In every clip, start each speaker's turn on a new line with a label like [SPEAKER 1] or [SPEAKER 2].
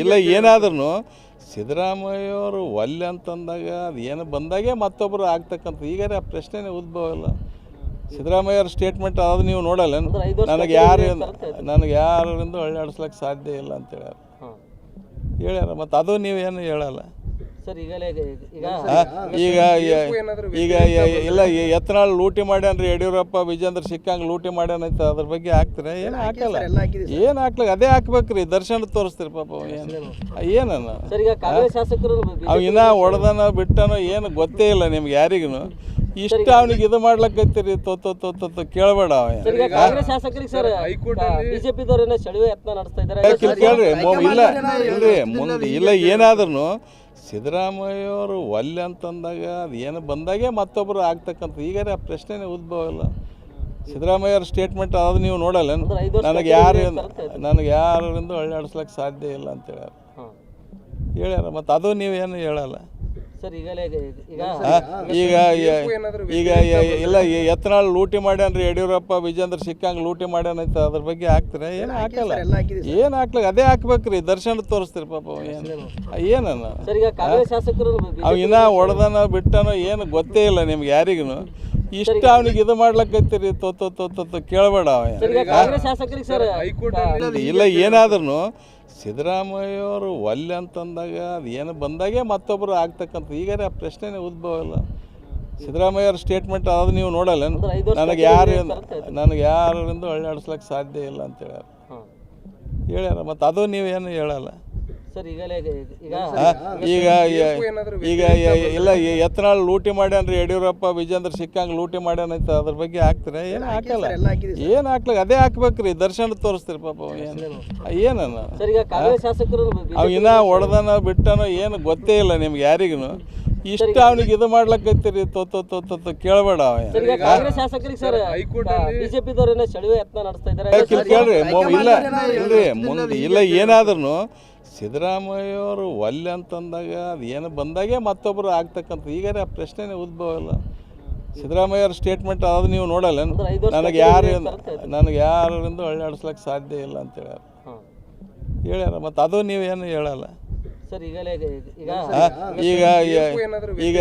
[SPEAKER 1] ಇಲ್ಲ ಏನಾದ್ರೂ ಸಿದ್ದರಾಮಯ್ಯವರು ಒಲ್ಲೆ ಅಂತಂದಾಗ ಅದು ಏನು ಬಂದಾಗೆ ಮತ್ತೊಬ್ಬರು ಆಗ್ತಕ್ಕಂಥ ಈಗಾರೆ ಆ ಪ್ರಶ್ನೆನೇ ಉದ್ಭವ ಇಲ್ಲ. ಸಿದ್ದರಾಮಯ್ಯವ್ರ ಸ್ಟೇಟ್ಮೆಂಟ್ ಅದು ನೀವು ನೋಡಲ್ಲ, ನನಗೆ ಯಾರಿಂದ ಅಳ್ಳಾಡಿಸ್ಲಿಕ್ಕೆ ಸಾಧ್ಯ ಇಲ್ಲ ಅಂತ ಹೇಳ್ಯಾರ. ಮತ್ತು ಅದು ನೀವೇನು ಹೇಳಲ್ಲ ಈಗ ಇಲ್ಲ ಯತ್ನಾಳ್ ಲೂಟಿ ಮಾಡ್ಯಾನ್ರಿ ಯಡಿಯೂರಪ್ಪ, ವಿಜೇಂದ್ರ ಸಿಕ್ಕಂಗೆ ಲೂಟಿ ಮಾಡ್ಯಾನೈತೆ, ಅದ್ರ ಬಗ್ಗೆ ಹಾಕ್ತಾರೆ? ಏನು ಹಾಕಲ್ಲ, ಏನು ಹಾಕ್ಲಿಕ್ಕೆ ಅದೇ ಹಾಕ್ಬೇಕ್ರಿ, ದರ್ಶನ ತೋರಿಸ್ತೀರಿ ಪಾಪ. ಏನನ್ನ ಅವ್ ಇನ್ನ ಹೊಡೆದನ ಬಿಟ್ಟನೋ ಏನು ಗೊತ್ತೇ ಇಲ್ಲ ನಿಮ್ಗೆ ಯಾರಿಗೂ. ಇಷ್ಟ ಅವನಿಗೆ ಇದು ಮಾಡ್ಲಕ್ಕೈತಿರಿ, ಕೇಳಬೇಡ. ಕೇಳ್ರಿ ಇಲ್ಲ ಇಲ್ರಿ ಮುಂದೆ ಇಲ್ಲ ಏನಾದ್ರೂ ಸಿದ್ದರಾಮಯ್ಯವರು ಒಲ್ಲೆ ಅಂತಂದಾಗ ಅದು ಏನು ಬಂದಾಗೆ ಮತ್ತೊಬ್ಬರು ಆಗ್ತಕ್ಕಂಥ ಈಗಾರೆ ಆ ಪ್ರಶ್ನೆನೇ ಉದ್ಭವ ಇಲ್ಲ. ಸಿದ್ದರಾಮಯ್ಯವ್ರ ಸ್ಟೇಟ್ಮೆಂಟ್ ಅದು ನೀವು ನೋಡಲ್ಲ, ನನಗೆ ಯಾರಿಂದ ಅಳ್ಳಾಡಿಸ್ಲಿಕ್ಕೆ ಸಾಧ್ಯ ಇಲ್ಲ ಅಂತ ಹೇಳ್ಯಾರ. ಮತ್ತು ಅದು ನೀವೇನು ಹೇಳಲ್ಲ. ಈಗ ಇಲ್ಲ ಯತ್ನಾಳ್ ಲೂಟಿ ಮಾಡ್ಯಾನ್ರಿ ಯಡಿಯೂರಪ್ಪ, ವಿಜೇಂದ್ರ ಸಿಕ್ಕಂಗೆ ಲೂಟಿ ಮಾಡ್ಯಾನೈತೆ, ಅದ್ರ ಬಗ್ಗೆ ಹಾಕ್ತಾರೆ? ಏನು ಹಾಕಲ್ಲ, ಏನು ಹಾಕ್ಲಿಕ್ಕೆ ಅದೇ ಹಾಕ್ಬೇಕ್ರಿ, ದರ್ಶನ ತೋರಿಸ್ತೀರಿ ಪಾಪ. ಏನನ್ನ ಅವ್ ಇನ್ನ ಹೊಡೆದನ ಬಿಟ್ಟನೋ ಏನು ಗೊತ್ತೇ ಇಲ್ಲ ನಿಮ್ಗೆ ಯಾರಿಗೂ. ಇಷ್ಟ ಅವನಿಗೆ ಇದು ಮಾಡ್ಲಕ್ಕೈತಿರಿ, ಕೇಳಬೇಡ. ಇಲ್ಲ ಏನಾದ್ರೂ ಸಿದ್ದರಾಮಯ್ಯವರು ಒಲ್ಲೆ ಅಂತಂದಾಗ ಅದು ಏನು ಬಂದಾಗೆ ಮತ್ತೊಬ್ಬರು ಆಗ್ತಕ್ಕಂಥ ಈಗಾರೆ ಆ ಪ್ರಶ್ನೆನೇ ಉದ್ಭವ ಇಲ್ಲ. ಸಿದ್ದರಾಮಯ್ಯವ್ರ ಸ್ಟೇಟ್ಮೆಂಟ್ ಅದು ನೀವು ನೋಡಲ್ಲ, ನನಗೆ ಯಾರಿಂದ ಅಳ್ಳಾಡಿಸ್ಲಿಕ್ಕೆ ಸಾಧ್ಯ ಇಲ್ಲ ಅಂತ ಹೇಳ್ಯಾರ. ಮತ್ತು ಅದು ನೀವೇನು ಹೇಳಲ್ಲ. ಈಗ ಇಲ್ಲ ಯತ್ನಾಳ್ ಲೂಟಿ ಮಾಡ್ಯಾನ್ರಿ ಯಡಿಯೂರಪ್ಪ, ವಿಜೇಂದ್ರ ಸಿಕ್ಕಂಗೆ ಲೂಟಿ ಮಾಡ್ಯಾನೈತೆ, ಅದ್ರ ಬಗ್ಗೆ ಹಾಕ್ತಾರೆ? ಏನು ಹಾಕಲ್ಲ, ಏನು ಹಾಕ್ಲಿಕ್ಕೆ ಅದೇ ಹಾಕ್ಬೇಕ್ರಿ, ದರ್ಶನ ತೋರಿಸ್ತೀರಿ ಪಾಪ. ಏನನ್ನ ಅವ್ ಇನ್ನ ಹೊಡೆದನ ಬಿಟ್ಟನೋ ಏನು ಗೊತ್ತೇ ಇಲ್ಲ ನಿಮ್ಗೆ ಯಾರಿಗೂ. ಇಷ್ಟ ಅವನಿಗೆ ಇದು ಮಾಡ್ಲಕ್ಕೈತಿರಿ, ಕೇಳಬೇಡ. ಕೇಳ್ರಿ ಇಲ್ಲ ಇಲ್ರಿ ಮುಂದೆ ಇಲ್ಲ ಏನಾದ್ರೂ ಸಿದ್ದರಾಮಯ್ಯವರು ಒಲ್ಲೆ ಅಂತಂದಾಗ ಅದು ಏನು ಬಂದಾಗೆ ಮತ್ತೊಬ್ಬರು ಆಗ್ತಕ್ಕಂಥ ಈಗಾರೆ ಆ ಪ್ರಶ್ನೆನೇ ಉದ್ಭವ ಇಲ್ಲ. ಸಿದ್ದರಾಮಯ್ಯವ್ರ ಸ್ಟೇಟ್ಮೆಂಟ್ ಅದು ನೀವು ನೋಡಲ್ಲ, ನನಗೆ ಯಾರಿಂದ ಅಳ್ಳಾಡಿಸ್ಲಿಕ್ಕೆ ಸಾಧ್ಯ ಇಲ್ಲ ಅಂತ ಹೇಳ್ಯಾರ. ಮತ್ತು ಅದು ನೀವೇನು ಹೇಳಲ್ಲ. ಈಗ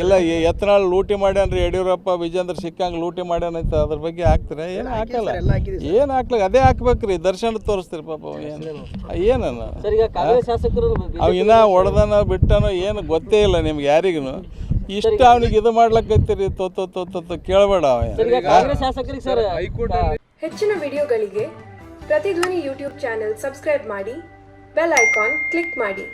[SPEAKER 1] ಇಲ್ಲ ಯತ್ನಾಳ್ ಲೂಟಿ ಮಾಡ್ಯಾನ್ರಿ ಯಡಿಯೂರಪ್ಪ, ವಿಜೇಂದ್ರ ಸಿಕ್ಕಂಗೆ ಲೂಟಿ ಮಾಡ್ಯಾನೈತೆ, ಅದ್ರ ಬಗ್ಗೆ ಹಾಕ್ತಾರೆ? ಏನು ಹಾಕಲ್ಲ, ಏನು ಹಾಕ್ಲಿಕ್ಕೆ ಅದೇ ಹಾಕ್ಬೇಕ್ರಿ, ದರ್ಶನ ತೋರಿಸ್ತೀರಿ ಪಾಪ. ಏನನ್ನ ಅವ್ ಇನ್ನ ಹೊಡೆದನ ಬಿಟ್ಟನೋ ಏನು ಗೊತ್ತೇ ಇಲ್ಲ ನಿಮ್ಗೆ ಯಾರಿಗೂ. ಇಷ್ಟ ಅವನಿಗೆ ಇದು ಮಾಡ್ಲಕ್ಕೈತಿರಿ, ಕೇಳಬೇಡ.
[SPEAKER 2] ಹೆಚ್ಚಿನ ವಿಡಿಯೋಗಳಿಗೆ ಪ್ರತಿಧ್ವನಿ ಯೂಟ್ಯೂಬ್ ಚಾನೆಲ್ ಸಬ್ಸ್ಕ್ರೈಬ್ ಮಾಡಿ, ಬೆಲ್ ಐಕಾನ್ ಕ್ಲಿಕ್ ಮಾಡಿ.